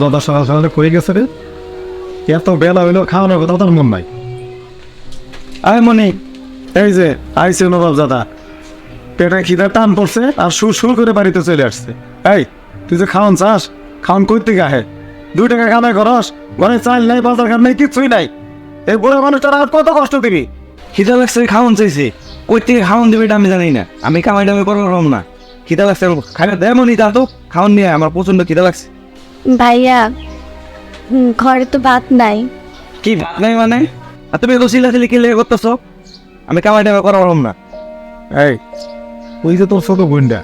দাদা সকাল সকালে কই গেছে রে? এত বেলা হইলো খাওয়ানোর কথা তার মন নাই। আয় মনি, এই যে আইসে নবাব দাদা, পেটে খিদা টান পড়ছে আর সুর সুর করে বাড়িতে চলে আসছে। এই তুই যে খাওয়ান চাস, খাওয়ান কই থেকে আহে? 2 টাকা কামাই করস, ঘরে চাল নাই, বাজার ঘাট নাই, কিছুই নাই। এই বুড়া মানুষটার আর কত কষ্ট দিবি? খিদা লাগছে খাওয়ান চাইছে, কই থেকে খাওয়ান দেবে এটা আমি জানি না। আমি কামাই টামাই করলাম না, খিদা লাগছে খাইলে দেয় মনি তা তো খাওয়ান নিয়ে আমার প্রচন্ড খিদা লাগছে। ভাইয়া ঘরে তো ভাত নাই। কি ভাত নাই মানে? আর তুমি এগুলো চিল্লাচিল্লি কি লেগে করতেছ? আমি কামাই টামাই করলাম না। এই ওই যে তোর ছোট বোনটা,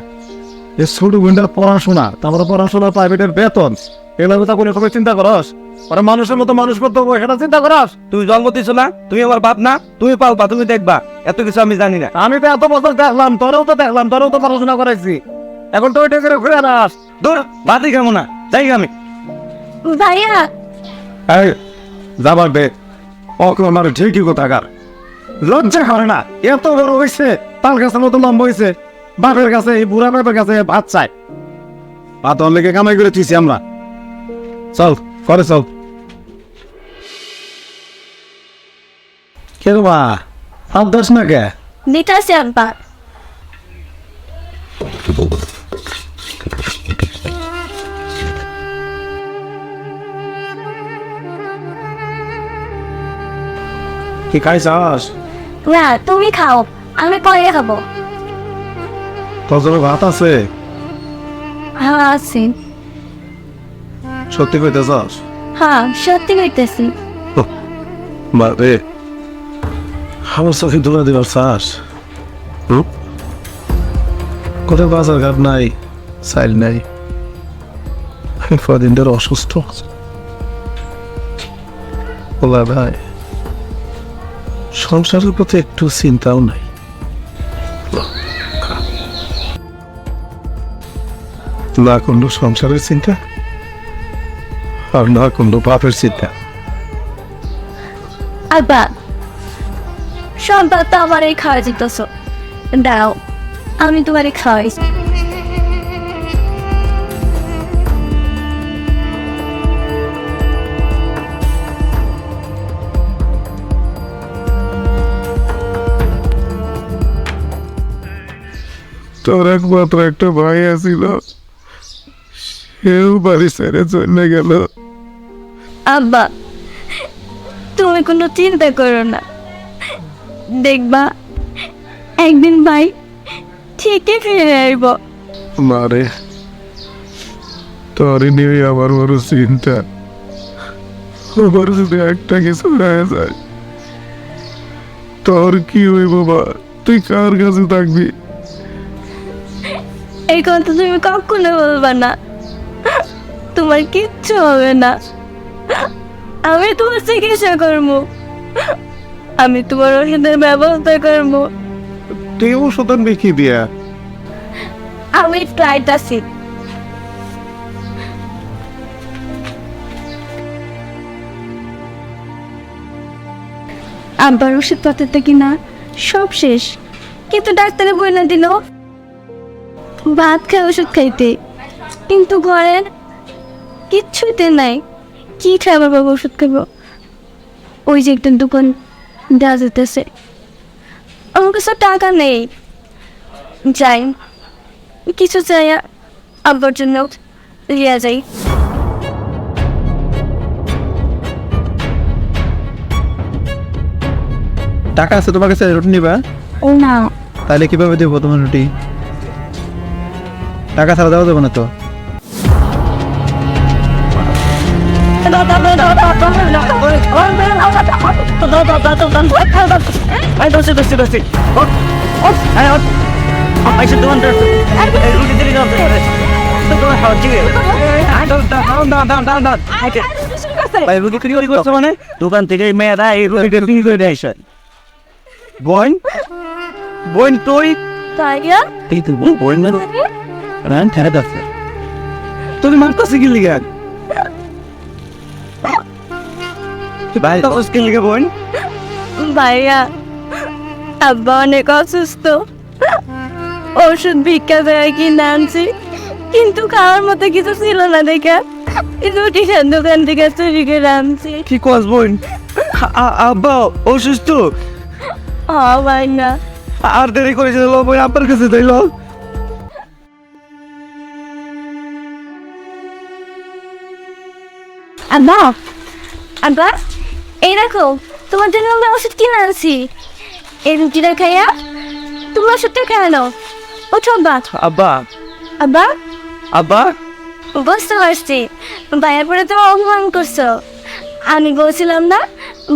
এই ছোট বোনটার পড়াশোনা, তারপরে পড়াশোনা প্রাইভেটের বেতন, এগুলোর কথা কোনো সময় চিন্তা করস? ওরা মানুষের মতো মানুষ করতে হবে, সেটা চিন্তা করস? তুমি জন্ম দিছ না, তুমি আমার বাপ না, তুমি পালবা, তুমি দেখবা, এত কিছু আমি জানি না। আমি তো এত বছর দেখলাম, তোরেও তো পড়াশোনা করাইছি, এখন তো ওইটা করে ঘুরে আনাস। দূর বাদই খাবো না, যাই আমি। ভাইয়া এই যাবার দে, ওকে আমার ঠিকই কোথাকার লজ্জা করে না? এত বড় হয়েছে, তার কাছে মতো লম্বা হয়েছে, বাপের কাছে, এই বুড়া বাপের কাছে ভাত চাই। ভাত ওর লেগে কামাই করে তুইছি আমরা। চল করে চল। কে বা হাত দাস না কে? নিতাছি আব্বা। কি খাইছাস? না তুমি খাও, আমি পরে খাবো। তোর জন্য ভাত আছে? হ্যাঁ আছি। সত্যি কইতেছস? হ্যাঁ সত্যি কইতেছি। বারে আমার চোখে ধুলা দিবার চাস? কোথায় বাজার ঘাট নাই, চাইল নাই, কদিন ধরে অসুস্থ। বলা ভাই সংসারের প্রতি একটু চিন্তাও নাই। না কোনো সংসারের চিন্তা, আর না কোনো বাপের চিন্তা। আব্বা সব ভাত তো আমার এই খাওয়া যেতেছ, দাও আমি তোমারে খাওয়াই। তোর একমাত্র একটা ভাই আছিল, সেও বাড়ি ছেড়ে চলে গেল। আব্বা তুমি কোনো চিন্তা করো না, দেখবা একদিন ভাই ঠিকই ফিরে আসবো। মারে তোর নিয়ে আমার বড় চিন্তা, আমার যদি একটা কিছু হয়ে যায় তোর কি হইব? বা তুই কার কাছে থাকবি? এই কথা তুমি কখনো বলবা না, তোমার কিচ্ছু হবে না। আমি তোমার চিকিৎসা করবো, আমি তোমার ওষুধের ব্যবস্থা করবো। তুই ওষুধ লিখি দিয়া? আমি ট্রাইটাছি। আব্বার ওষুধপত্রটা কিনা সব শেষ, কিন্তু ডাক্তারে বইলা দিল ভাত খাই ওষুধ খাইতে, কিন্তু ঘরের কিচ্ছুতে নাই। কি খাবার বাবা ওষুধ খাবো? ওই যে একটা দোকান দেওয়া যেতেছে, আমার কাছে টাকা নেই। যাই কিছু চাই আব্বার জন্য লিয়া যাই। টাকা আছে তোমার কাছে? রুটি নিবা? ও না, তাহলে কিভাবে দেবো তোমার রুটি? টাকা ছাড়া দেওয়া যাবে না তো। দোকান থেকে মেয়েরা এই বোন বোন তুই তাইয়া এই তো বোন না রান ঠেলে যাচ্ছে, তুমি মারতেছি কি লিগা? ভাই কি লিগা বোন? ভাইয়া আব্বা অনেক অসুস্থ, ওষুধ ভিক্ষা দেয় কিনে আনছি, কিন্তু খাওয়ার মতো কিছু ছিল না দেখে রুটিখান দোকান থেকে চুরি করে আনছি। কি কস বোন? আব্বা অসুস্থ? ভাই না, আর দেরি করেছে বোন, আব্বার কাছে তাইল। আব্বা আব্বা এই দেখো তোমার জন্য আমি ওষুধ কিনে আনছি। এই রুটিটা খাইয়া তুমি ওষুধটা খেয়ে নাও। ওঠো আব্বা। আব্বা আব্বা আব্বা বুঝতে পারছি ভাইয়ের পরে তুমি অপমান করছো। আমি বলছিলাম না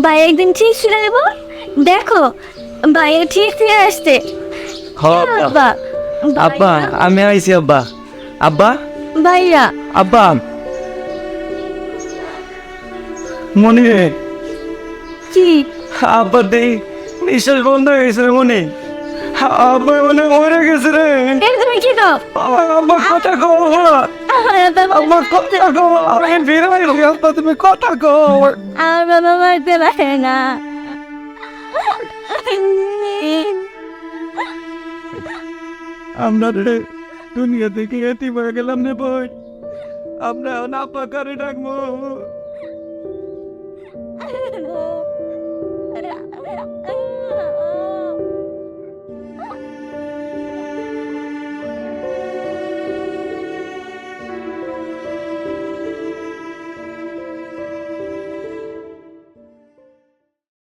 ভাই একদিন ঠিক ফিরে যাবো, দেখো ভাইয়ের ঠিক ফিরে আসতে। আব্বা আব্বা আমি আইছি আব্বা। আব্বা ভাইয়া আব্বা মনে কি আব্বা দেই নিঃশ্বাস বন্ধ হয়ে গেছে রে মনে। আব্বা মনে মরে গেছে রে। এই তুমি কি দাও? আব্বা কথা কো, আব্বা কথা কো, আমি ফিরে আইলো। আব্বা তুমি কথা কো। আমার বাবা মারতে পারে না। আমরা রে দুনিয়া থেকে এতিম হয়ে গেলাম রে বোন। আমরা আব্বা কারে ডাকবো?